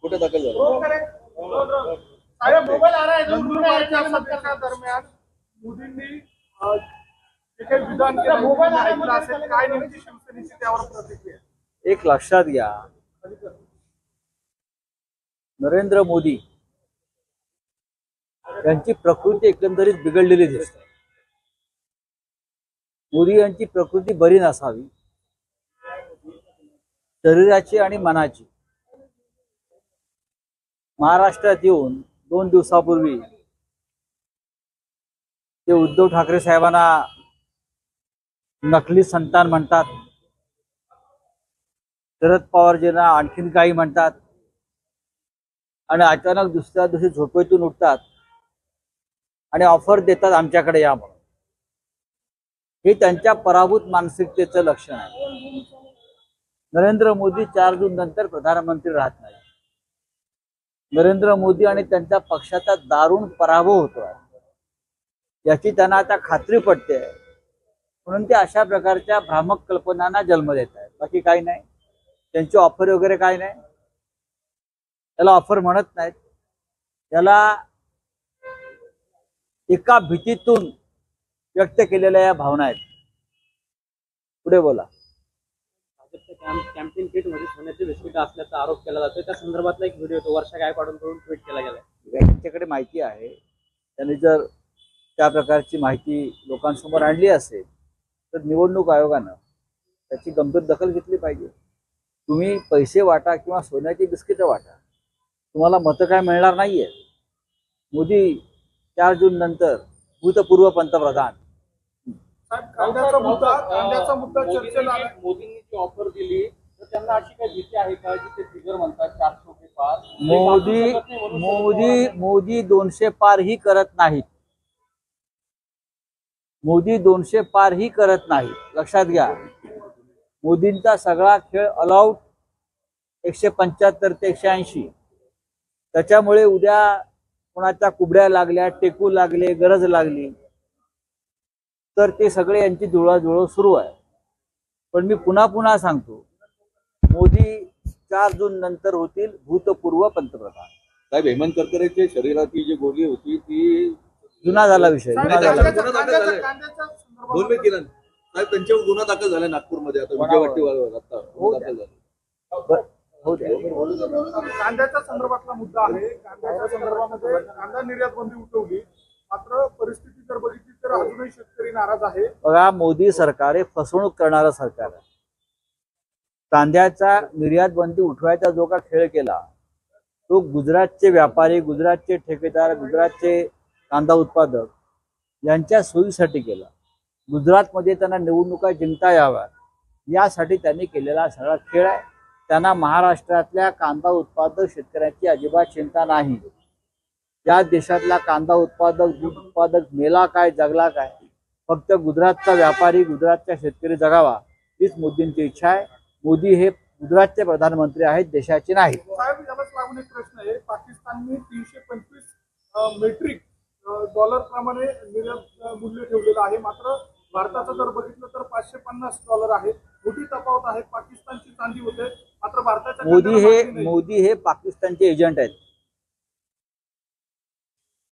कुठे दाखल झालं? मोबाईल आ रहा है दरम्यान मोदींनी विधान केलं मोबाईल असेल काय नेमकी शिवसेनेची त्यावर प्रतिक्रिया? एक लक्षात घ्या, नरेंद्र मोदी यांची प्रकृती एकंदरीत बिघडलेली दिसते. मोदी यांची प्रकृती बरी नसावी, शरीराची आणि मनाची. महाराष्ट्रात येऊन 2 दिवसापूर्वी ते उद्धव ठाकरे साहेबांना नकली संतान म्हणतात, शरद पवारजींना आणखीन काही म्हणतात आणि अचानक दुसऱ्या दिवशी झोपेतून उठतात आणि ऑफर देतात आमच्याकडे या म्हणून. हे त्यांच्या पराभूत मानसिकतेचं लक्षण आहे. नरेंद्र मोदी 4 जून नंतर प्रधानमंत्री राहत नाही. नरेंद्र मोदी आणि त्यांच्या पक्षाचा दारुण पराभव होतोय याची त्यांना आता खात्री पटते, म्हणून ते अशा प्रकारच्या भ्रामक कल्पनांना जन्म देत आहेत. बाकी काही नाही, त्यांची ऑफर वगैरे काही नाही. त्याला ऑफर म्हणत नाहीत, त्याला एका भीतीतून व्यक्त केलेल्या या भावना आहेत. पुढे बोला. कॅम्पेन किट मध्ये सोन्याची बिस्किट असल्याचा आरोप केला जातो. त्या संदर्भातला एक व्हिडिओ तो वर्षा गायकवाडांकडून ट्विट केला गेला. त्यांच्याकडे माहिती आहे, त्यांनी जर त्या प्रकारची माहिती लोकांसमोर आणली असेल तर निवडणूक आयोगानं त्याची गंभीर दखल घेतली पाहिजे. तुम्ही पैसे वाटा किंवा सोन्याची बिस्किटं वाटा, तुम्हाला मतं काय मिळणार नाहीये. मोदी 4 जून नंतर भूतपूर्व पंतप्रधान. कांद्याचा मुद्दा चर्चेला आला. मोदींनी जी ऑफर दिली तर त्यांना अशी काही भीती आहे का, की ते फिगर म्हणतात 400 के पार? मोदी 200 पार ही करत नाहीत. मोदी 200 पार ही करत नाहीत, लक्षात घ्या. मोदींचा सगळा खेळ ऑलआउट 175 ते 180. त्याच्यामुळे उद्या कोणाच्या कुबड्या लागल्या, टेकू लागले, गरज लागली तर ते सगळे यांची जुळवाजुळव सुरू आहे. पण मी पुन्हा सांगतो, मोदी 4 जून नंतर होतील भूतपूर्व पंतप्रधान. साहेब, हेमंत करकरेच्या शरीराची जी गोळी होती ती जुना झाला विषय, जुना झाला. 2 वेळ केला साहेब, त्यांच्यावर गुन्हा दाखल झाला नागपूरमध्ये. आता विजयवाटीवर आता दाखल झाला. हो द्या. कांद्याच्या संदर्भातला मुद्दा आहे. कांद्याच्या संदर्भामध्ये कांदा निर्यात बंदी उठवली, मात्र परिस्थिती जर बघितली तर अजूनही शेतकरी नाराज आहे. बघा, मोदी सरकार हे फसवणूक करणारं सरकार आहे. कांद्याचा निर्यात बंदी उठवायचा जो का खेळ केला तो गुजरातचे व्यापारी, गुजरातचे ठेकेदार, गुजरातचे कांदा उत्पादक यांच्या सोयीसाठी केला. गुजरातमध्ये त्यांना निवडणुका जिंकता याव्या यासाठी त्यांनी केलेला सगळा खेळ आहे. त्यांना महाराष्ट्रातल्या कांदा उत्पादक शेतकऱ्यांची अजिबात चिंता नाही. या देशातला कांदा उत्पादक, दूध उत्पादक मेला काय, जगला काय, फक्त गुजरातचा व्यापारी, गुजरातचा शेतकरी जगावा हीच मोदींची इच्छा आहे. मोदी हे गुजरातचे प्रधानमंत्री आहेत, देशाचे नाही. साहेब, यालाच लागून एक प्रश्न आहे. पाकिस्तानने 325 मेट्रिक डॉलर प्रमाणे निर्यात मूल्य ठेवलेलं आहे, मात्र भारताचं जर बघितलं तर $550 आहे. मोठी तफावत आहे. पाकिस्तानची चांदी होते, मात्र भारताच्या मोदी हे पाकिस्तानचे एजंट आहेत.